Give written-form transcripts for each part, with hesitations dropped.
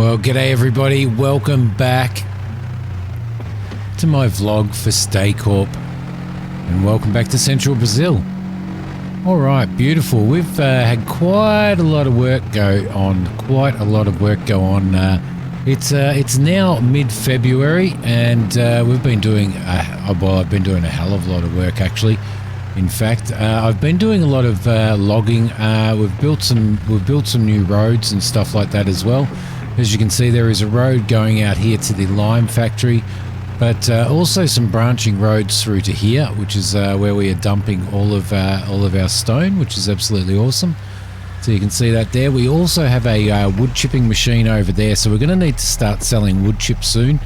Well, g'day everybody, welcome back to my vlog for StayCorp and welcome back to Central Brazil. Alright, beautiful. We've had quite a lot of work go on, It's now mid-February and we've been doing, I've been doing a hell of a lot of work actually. In fact, I've been doing a lot of logging. We've built some new roads and stuff like that as well. As you can see, there is a road going out here to the lime factory, but also some branching roads through to here, which is where we are dumping all of our stone, which is absolutely awesome. So you can see that there. We also have a wood chipping machine over there, so we're going to need to start selling wood chips soon,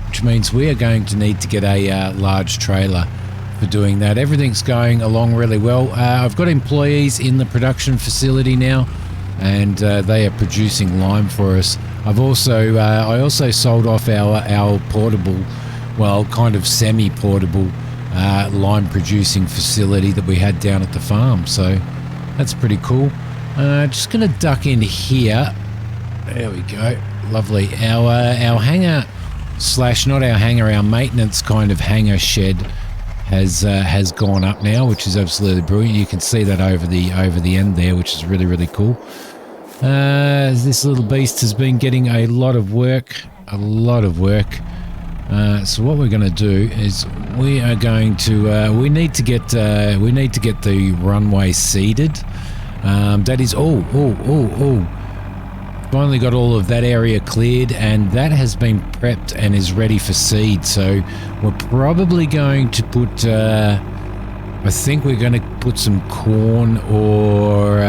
which means we are going to need to get a large trailer for doing that. Everything's going along really well. I've got employees in the production facility now, and they are producing lime for us. I also sold off our portable, well, kind of semi-portable lime producing facility that we had down at the farm. So that's pretty cool. Just going to duck in here. There we go. Lovely. Our hangar slash, not our hangar, our maintenance kind of hangar shed has gone up now, which is absolutely brilliant. You can see that over the end there, which is really, really cool. This little beast has been getting a lot of work. So what we're going to do is we are going to we need to get the runway seeded. That is finally got all of that area cleared, and that has been prepped and is ready for seed. So we're probably going to put I think we're going to put some corn or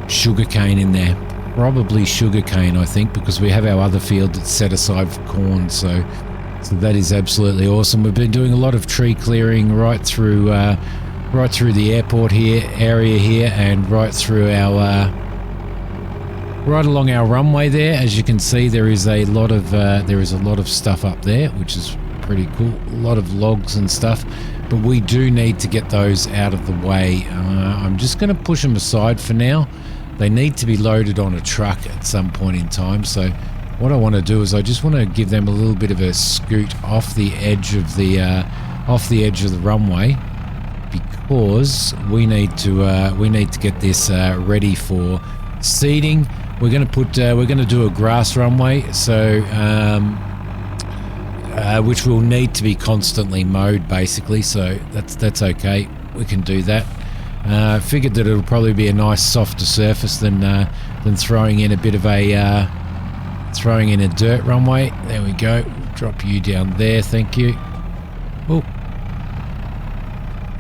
sugarcane in there. Probably sugarcane, I think, because we have our other field that's set aside for corn. So that is absolutely awesome. We've been doing a lot of tree clearing right through the airport area here, and right through our right along our runway there. As you can see, there is a lot of stuff up there, which is pretty cool. A lot of logs and stuff, but we do need to get those out of the way. I'm just going to push them aside for now. They need to be loaded on a truck at some point in time. So what I want to do is I just want to give them a little bit of a scoot off the edge of the runway, because we need to get this ready for seeding. We're going to do a grass runway, so which will need to be constantly mowed, basically. So that's okay. We can do that. Figured that it'll probably be a nice softer surface than throwing in a bit of a dirt runway. There we go. Drop you down there, thank you. Oh,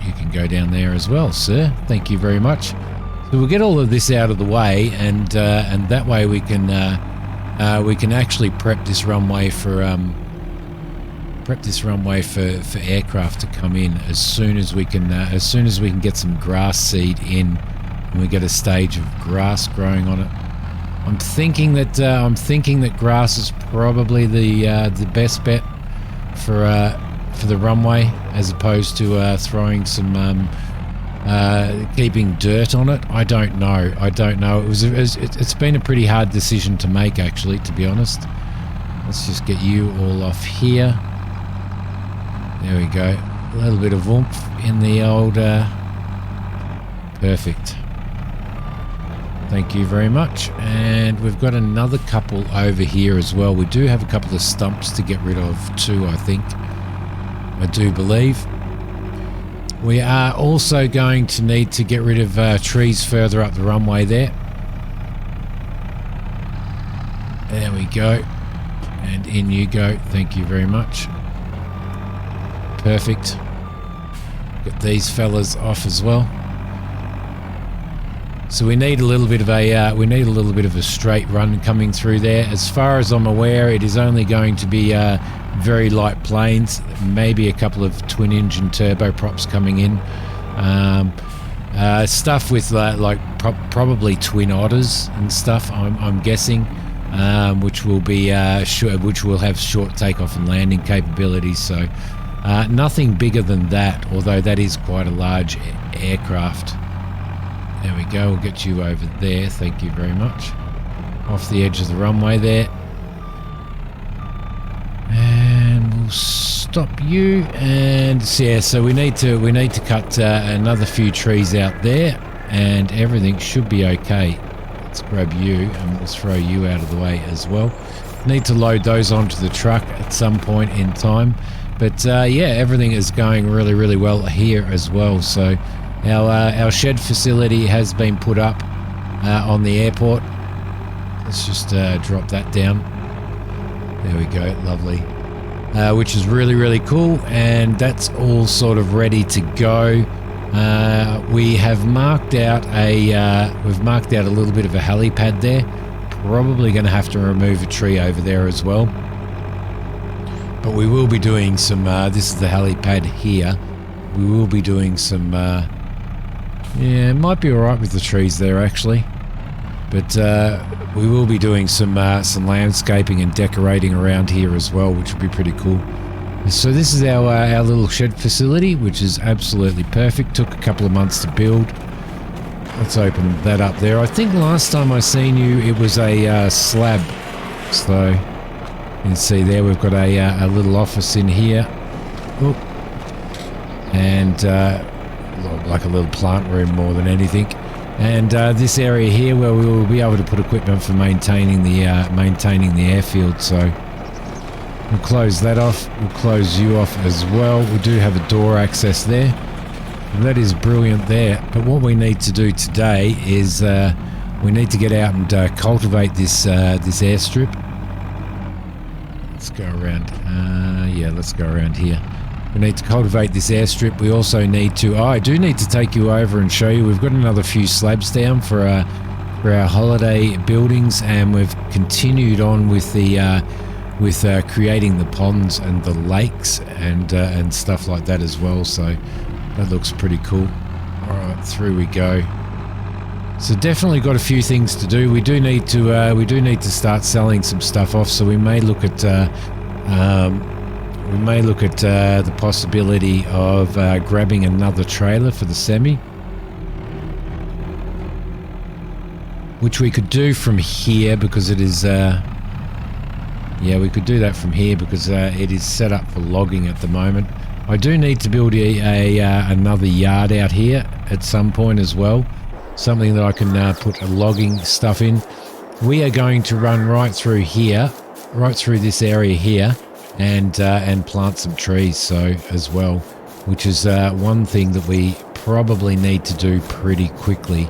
you can go down there as well, sir. Thank you very much. So we'll get all of this out of the way, and that way we can actually prep this runway for aircraft to come in as soon as we can get some grass seed in, and we get a stage of grass growing on it. I'm thinking that grass is probably the best bet for the runway, as opposed to throwing some keeping dirt on it. I don't know. It's been a pretty hard decision to make, actually, to be honest. Let's just get you all off here. There we go. A little bit of oomph in the old... Perfect. Thank you very much. And we've got another couple over here as well. We do have a couple of stumps to get rid of too, I think. I do believe. We are also going to need to get rid of trees further up the runway there. There we go. And in you go. Thank you very much. Perfect. Get these fellas off as well. So we need a little bit of a straight run coming through there. As far as I'm aware, it is only going to be very light planes, maybe a couple of twin engine turboprops coming in. Stuff with probably twin otters and stuff, I'm guessing, which will have short takeoff and landing capabilities. So nothing bigger than that, although that is quite a large aircraft. There we go. We'll get you over there. Thank you very much. off the edge of the runway there. And we'll stop you. And yeah, so we need to cut another few trees out there, and everything should be okay. Let's grab you and we'll throw you out of the way as well. Need to load those onto the truck at some point in time. But yeah, everything is going really, really well here as well. So our shed facility has been put up on the airport. Let's just drop that down. There we go, lovely. Which is really, really cool, and that's all sort of ready to go. We have marked out we've marked out a little bit of a helipad there. Probably going to have to remove a tree over there as well. But we will be doing some, this is the helipad here. We will be doing some, yeah, it might be alright with the trees there actually. But we will be doing some landscaping and decorating around here as well, which will be pretty cool. So this is our little shed facility, which is absolutely perfect. Took a couple of months to build. Let's open that up there. I think last time I seen you, it was a slab. So you can see there we've got a little office in here. Oop. And like a little plant room more than anything. And this area here where we will be able to put equipment for maintaining the airfield. So we'll close that off. We'll close you off as well. We do have a door access there. And that is brilliant there. But what we need to do today is we need to get out and cultivate this airstrip. Let's go around. Yeah, let's go around here. We need to cultivate this airstrip. We also need to... Oh, I do need to take you over and show you. We've got another few slabs down for our holiday buildings, and we've continued on with the creating the ponds and the lakes and stuff like that as well. So that looks pretty cool. All right, through we go. So definitely got a few things to do. We do need to start selling some stuff off. So we may look at the possibility of grabbing another trailer for the semi, which we could do from here because it is. Yeah, we could do that from here because it is set up for logging at the moment. I do need to build another yard out here at some point as well. Something that I can put logging stuff in. We are going to run right through here, right through this area here, and plant some trees so as well, which is one thing that we probably need to do pretty quickly.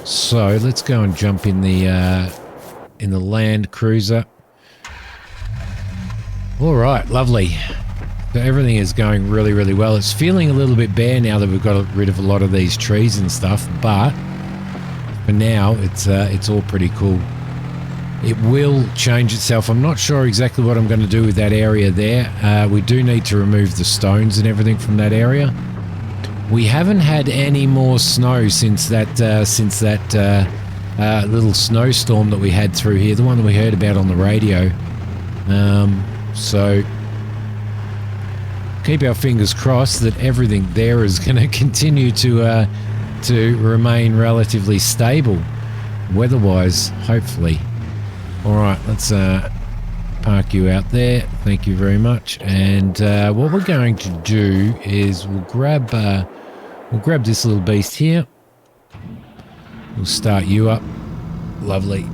So let's go and jump in the Land Cruiser. All right, lovely. So everything is going really, really well. It's feeling a little bit bare now that we've got rid of a lot of these trees and stuff, but for now it's all pretty cool. It will change itself. I'm not sure exactly what I'm going to do with that area there. We do need to remove the stones and everything from that area. We haven't had any more snow since that little snowstorm that we had through here, the one that we heard about on the radio. So keep our fingers crossed that everything there is going to continue to remain relatively stable weather-wise, hopefully. All right, let's park you out there. Thank you very much. And what we're going to do is we'll grab this little beast here. We'll start you up. Lovely.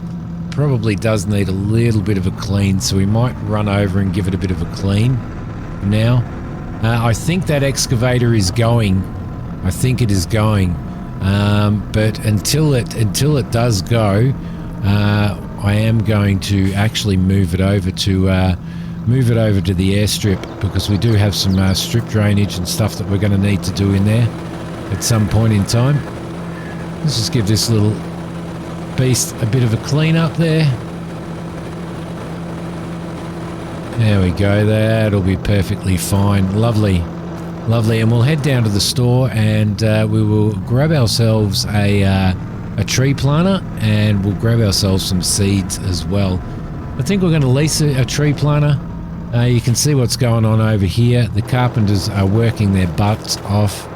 Probably does need a little bit of a clean, so we might run over and give it a bit of a clean now. I think that excavator is going. I think it is going. But until it does go, I am going to actually move it over to the airstrip, because we do have some strip drainage and stuff that we're going to need to do in there at some point in time. Let's just give this little beast a bit of a clean up there. There we go. That'll be perfectly fine. Lovely. Lovely. And we'll head down to the store and we will grab ourselves a tree planter, and we'll grab ourselves some seeds as well. I think we're going to lease a tree planter. You can see what's going on over here. The carpenters are working their butts off.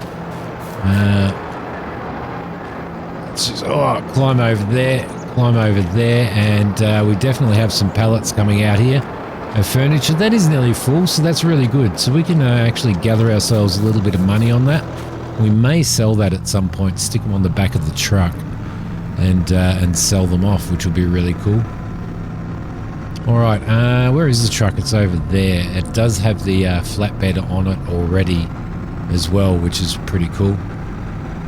Let's just climb over there, climb over there, and we definitely have some pallets coming out here of furniture. That is nearly full, so that's really good. So we can actually gather ourselves a little bit of money on that. We may sell that at some point, stick them on the back of the truck and sell them off, which will be really cool. All right, where is the truck? It's over there. It does have the flatbed on it already as well, which is pretty cool.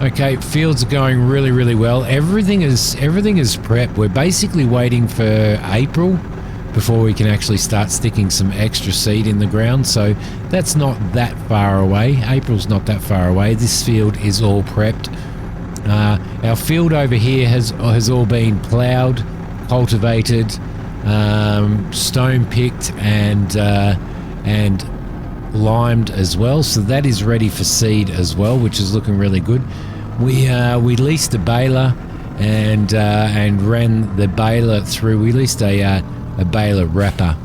Okay, fields are going really, really well. Everything is prepped. We're basically waiting for April before we can actually start sticking some extra seed in the ground. So that's not that far away. April's not that far away. This field is all prepped. Our field over here has all been ploughed, cultivated, stone picked, and limed as well. So that is ready for seed as well, which is looking really good. We leased a baler and ran the baler through. We leased a baler wrapper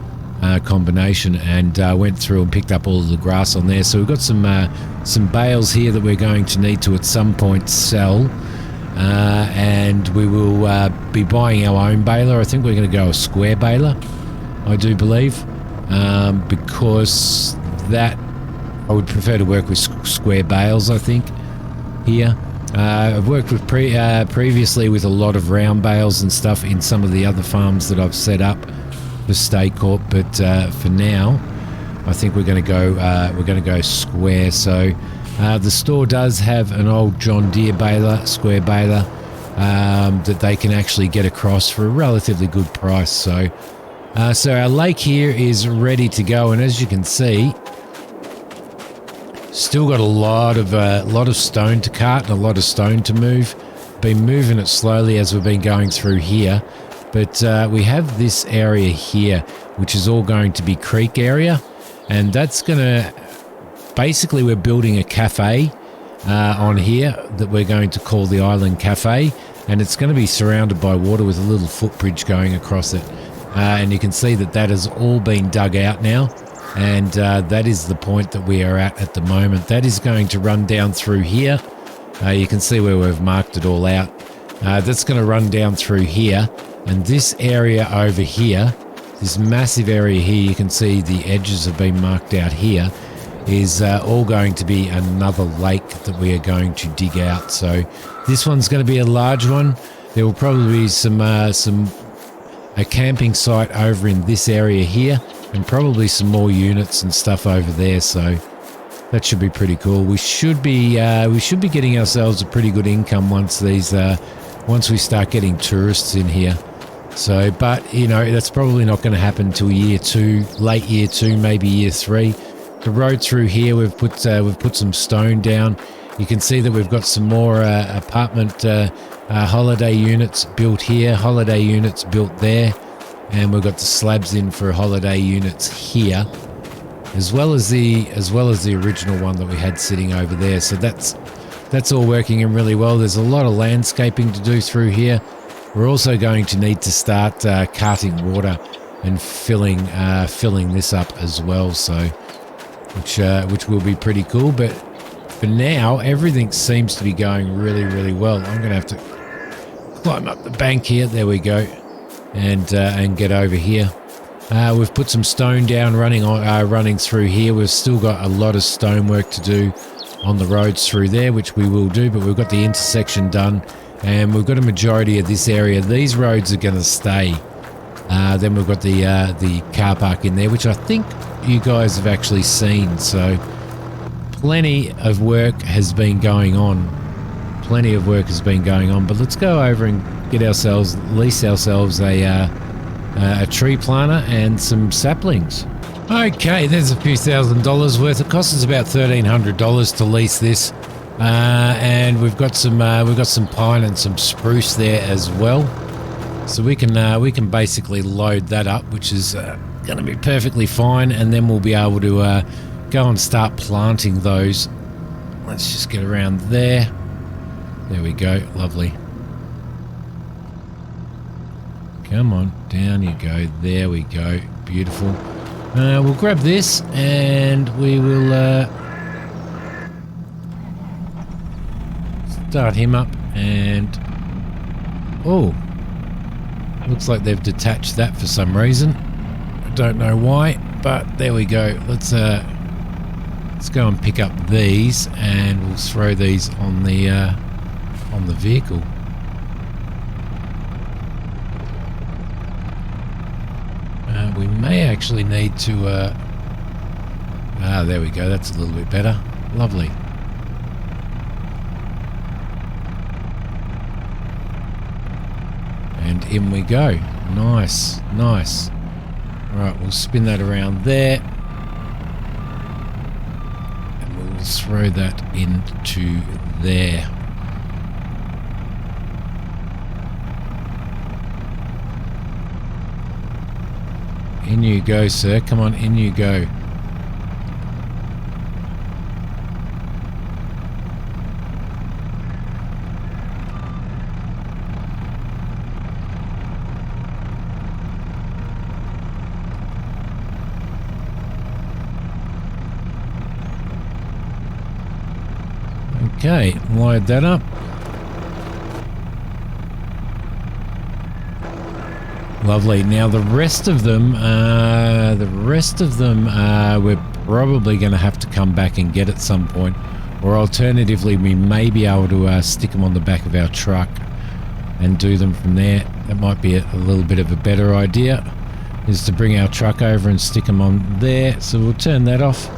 combination and went through and picked up all of the grass on there. So we've got some bales here that we're going to need to at some point sell, and we will be buying our own baler. I think we're going to go a square baler, I do believe, because that I would prefer to work with square bales, I think, here. I've worked with previously with a lot of round bales and stuff in some of the other farms that I've set up for StayCorp, but for now, I think we're going to go square. So the store does have an old John Deere baler, square baler, that they can actually get across for a relatively good price. So our lake here is ready to go, and as you can see, still got a lot of stone to cart and a lot of stone to move. Been moving it slowly as we've been going through here, but we have this area here, which is all going to be creek area, and that's gonna basically, we're building a cafe on here that we're going to call the Island Cafe, and it's going to be surrounded by water with a little footbridge going across it, and you can see that has all been dug out now. And that is the point that we are at the moment. That is going to run down through here. You can see where we've marked it all out. That's going to run down through here. And this area over here, this massive area here, you can see the edges have been marked out here, is all going to be another lake that we are going to dig out. So this one's going to be a large one. There will probably be a camping site over in this area here, and probably some more units and stuff over there, so that should be pretty cool. We should be getting ourselves a pretty good income once we start getting tourists in here. So, but you know, that's probably not going to happen till year 2, late year 2, maybe year 3. The road through here, we've put some stone down. You can see that we've got some more apartment holiday units built here, holiday units built there. And we've got the slabs in for holiday units here, as well as the original one that we had sitting over there. So that's all working in really well. There's a lot of landscaping to do through here. We're also going to need to start carting water and filling this up as well. So which will be pretty cool. But for now, everything seems to be going really, really well. I'm going to have to climb up the bank here. There we go. And get over here. We've put some stone down running through here. We've still got a lot of stone work to do on the roads through there, which we will do, but we've got the intersection done, and we've got a majority of this area. These roads are going to stay. Then we've got the car park in there, which I think you guys have actually seen. So plenty of work has been going on. But let's go over and lease ourselves a tree planter and some saplings. Okay, there's a few $1,000s worth. It costs us about $1,300 to lease this, and we've got some pine and some spruce there as well. So we can basically load that up, which is going to be perfectly fine, and then we'll be able to go and start planting those. Let's just get around there. There we go, lovely. Come on, down you go. There we go, beautiful. We'll grab this and we will start him up. And oh, Looks like they've detached that for some reason. I don't know why, but there we go. Let's go and pick up these, and we'll throw these on the vehicle. We may actually need to there we go, that's a little bit better. Lovely. And in we go. Nice, nice. Alright, we'll spin that around there, and we'll throw that into there. In you go, sir. Come on, in you go. Okay, wired that up. Lovely. Now the rest of them, we're probably going to have to come back and get at some point, or alternatively, we may be able to stick them on the back of our truck and do them from there. That might be a little bit of a better idea, is to bring our truck over and stick them on there. So we'll turn that off.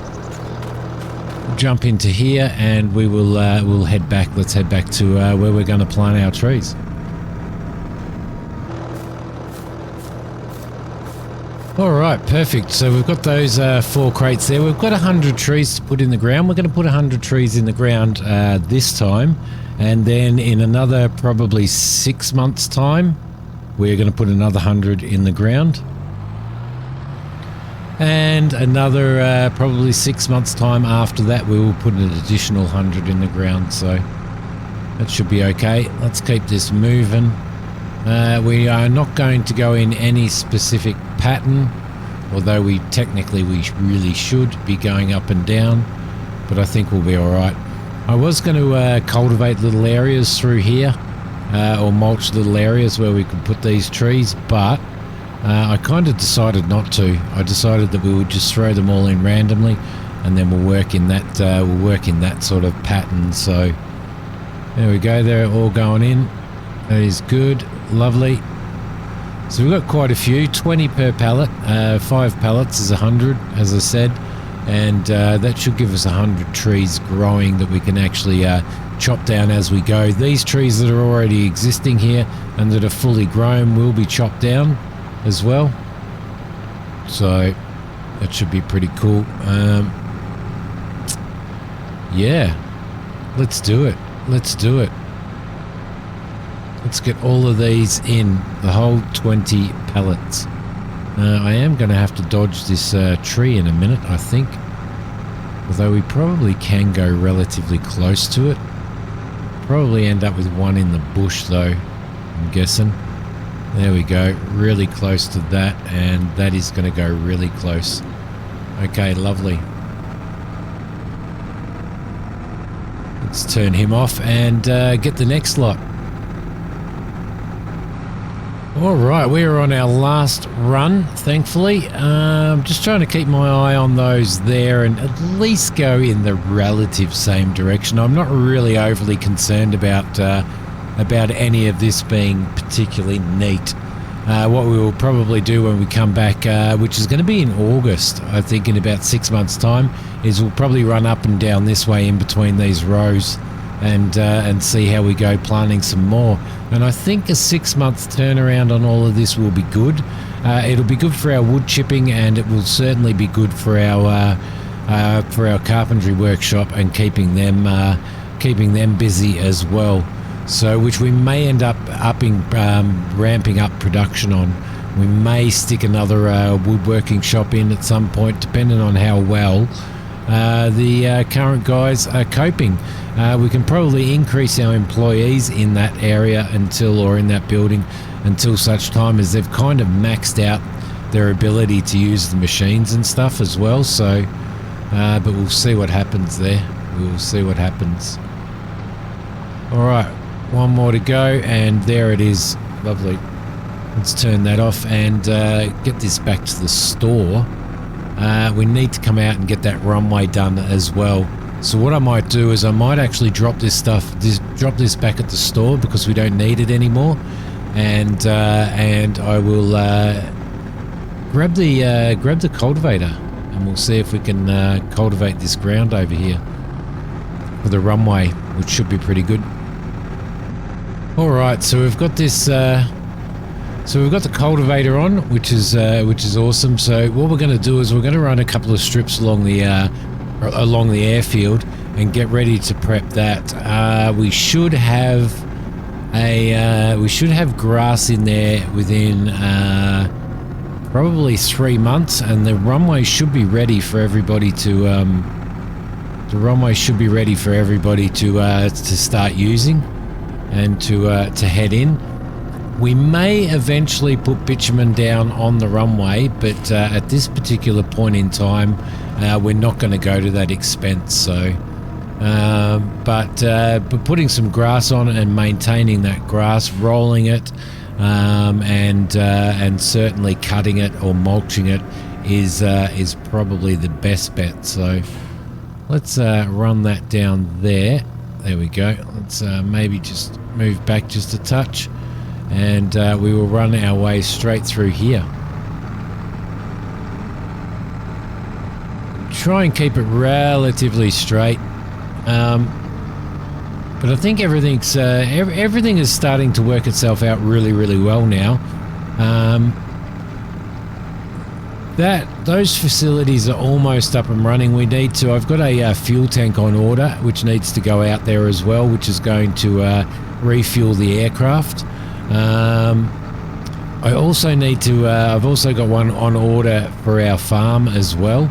We'll jump into here, and we will we'll head back. Let's head back to where we're going to plant our trees. All right, perfect. So we've got those 4 crates there. We've got 100 trees to put in the ground. We're going to put 100 trees in the ground this time, and then in another probably 6 months' time, we're going to put another 100 in the ground, and another probably 6 months' time after that, we will put an additional 100 in the ground. So that should be okay. Let's keep this moving. We are not going to go in any specific pattern, although we really should be going up and down, but I think we'll be all right. I was going to cultivate little areas through here, or mulch little areas where we could put these trees, but I kind of decided not to. I decided that we would just throw them all in randomly, and then we'll work in that sort of pattern. So there we go. They're all going in. That is good. Lovely. So we've got quite a few, 20 per pallet. 5 pallets is 100, as I said, and that should give us 100 trees growing that we can actually chop down as we go. These trees that are already existing here and that are fully grown will be chopped down as well. So that should be pretty cool. Yeah, let's do it. Let's do it. Let's get all of these in, the whole 20 pallets. I am going to have to dodge this tree in a minute, I think. Although we probably can go relatively close to it. Probably end up with one in the bush though, I'm guessing. There we go, really close to that, and that is going to go really close. Okay, lovely. Let's turn him off and get the next lot. All right, we are on our last run, thankfully. Just trying to keep my eye on those there and at least go in the relative same direction. I'm not really overly concerned about any of this being particularly neat. What we will probably do when we come back, which is going to be in August, I think in about 6 months' time, is we'll probably run up and down this way in between these rows and see how we go planting some more. And I think a 6 month turnaround on all of this will be good. It'll be good for our wood chipping, and it will certainly be good for our carpentry workshop and keeping them busy as well. So, which we may end up ramping up production on. We may stick another woodworking shop in at some point, depending on how well the current guys are coping. We can probably increase our employees in that area in that building until such time as they've kind of maxed out their ability to use the machines and stuff as well. So, but we'll see what happens there. We'll see what happens. All right, one more to go, and there it is. Lovely. Let's turn that off and get this back to the store. We need to come out and get that runway done as well. So what I might do is I might actually drop this back at the store because we don't need it anymore, and I will grab the cultivator and we'll see if we can cultivate this ground over here for the runway, which should be pretty good. All right, so we've got this. So we've got the cultivator on, which is awesome. So what we're going to do is we're going to run a couple of strips along the airfield and get ready to prep that. We should have grass in there within probably 3 months, and the runway should be ready for everybody to start using and to head in. We may eventually put bitumen down on the runway, but at this particular point in time, we're not going to go to that expense. So, but putting some grass on and maintaining that grass, rolling it, and certainly cutting it or mulching it is probably the best bet. So, let's run that down there. There we go. Let's maybe just move back just a touch. And we will run our way straight through here. Try and keep it relatively straight, but I think everything is starting to work itself out really, really well now. Those facilities are almost up and running. I've got a fuel tank on order, which needs to go out there as well, which is going to refuel the aircraft. I also need to I've also got one on order for our farm as well.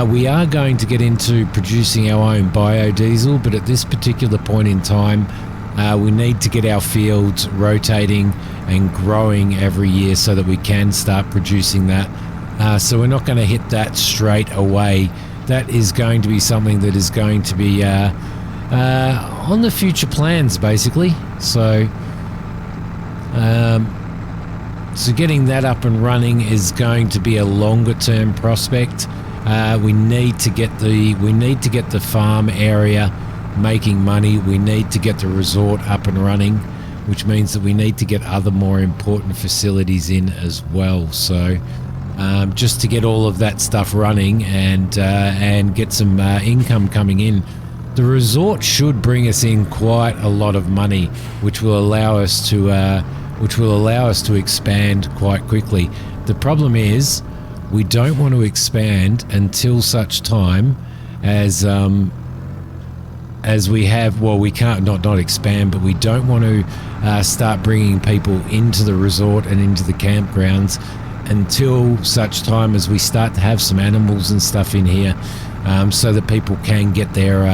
We are going to get into producing our own biodiesel, but at this particular point in time, we need to get our fields rotating and growing every year so that we can start producing that. So we're not going to hit that straight away. That is going to be something that is going to be on the future plans, basically. So getting that up and running is going to be a longer term prospect. We need to get the farm area making money. We need to get the resort up and running, which means that we need to get other more important facilities in as well. So just to get all of that stuff running and get some income coming in. The resort should bring us in quite a lot of money, which will allow us to expand quite quickly. The problem is we don't want to expand until such time as we have, well, we can't not expand, but we don't want to start bringing people into the resort and into the campgrounds until such time as we start to have some animals and stuff in here, so that people can get their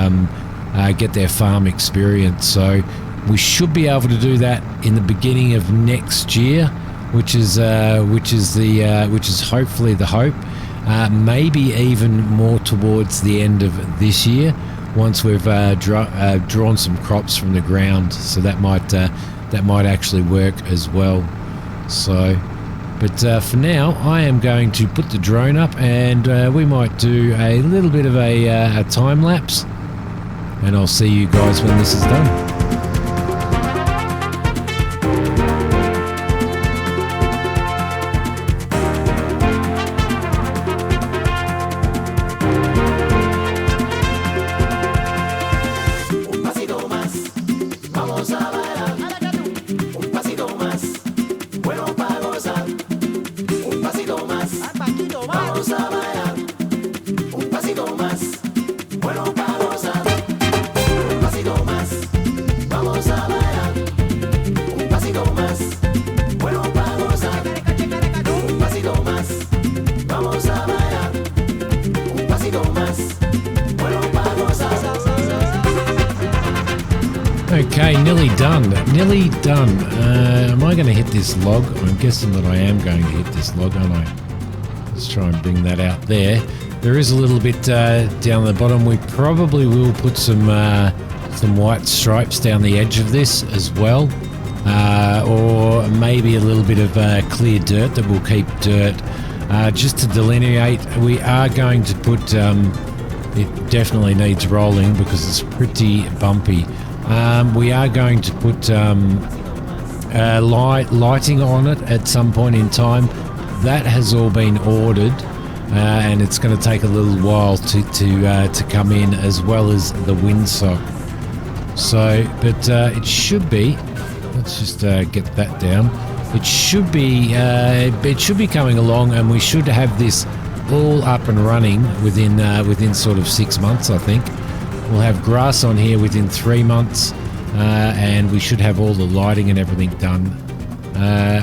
farm experience. So we should be able to do that in the beginning of next year, which is hopefully the hope. Maybe even more towards the end of this year, once we've drawn some crops from the ground. So that might actually work as well. So, but for now, I am going to put the drone up, and we might do a little bit of a time lapse, and I'll see you guys when this is done. Okay, nearly done. Am I going to hit this log? I'm guessing that I am going to hit this log, aren't I? Let's try and bring that out there. There is a little bit down the bottom. We probably will put some white stripes down the edge of this as well. or maybe a little bit of clear dirt that will keep dirt just to delineate. We are going to put it definitely needs rolling because it's pretty bumpy. We are going to put lighting on it at some point in time. That has all been ordered, and it's going to take a little while to come in, as well as the windsock. So, but it should be. Let's just get that down. It should be coming along, and we should have this all up and running within sort of 6 months, I think. We'll have grass on here within 3 months, and we should have all the lighting and everything done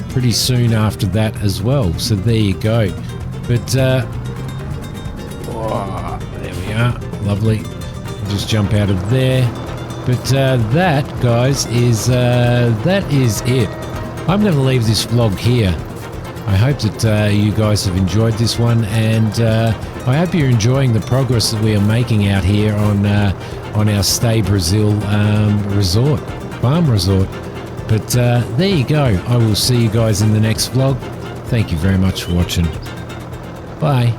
pretty soon after that as well. So there you go. But there we are. Lovely. Just jump out of there. But that, guys, is it. I'm going to leave this vlog here. I hope that you guys have enjoyed this one, and I hope you're enjoying the progress that we are making out here on our Stay Brazil farm resort. But there you go. I will see you guys in the next vlog. Thank you very much for watching. Bye.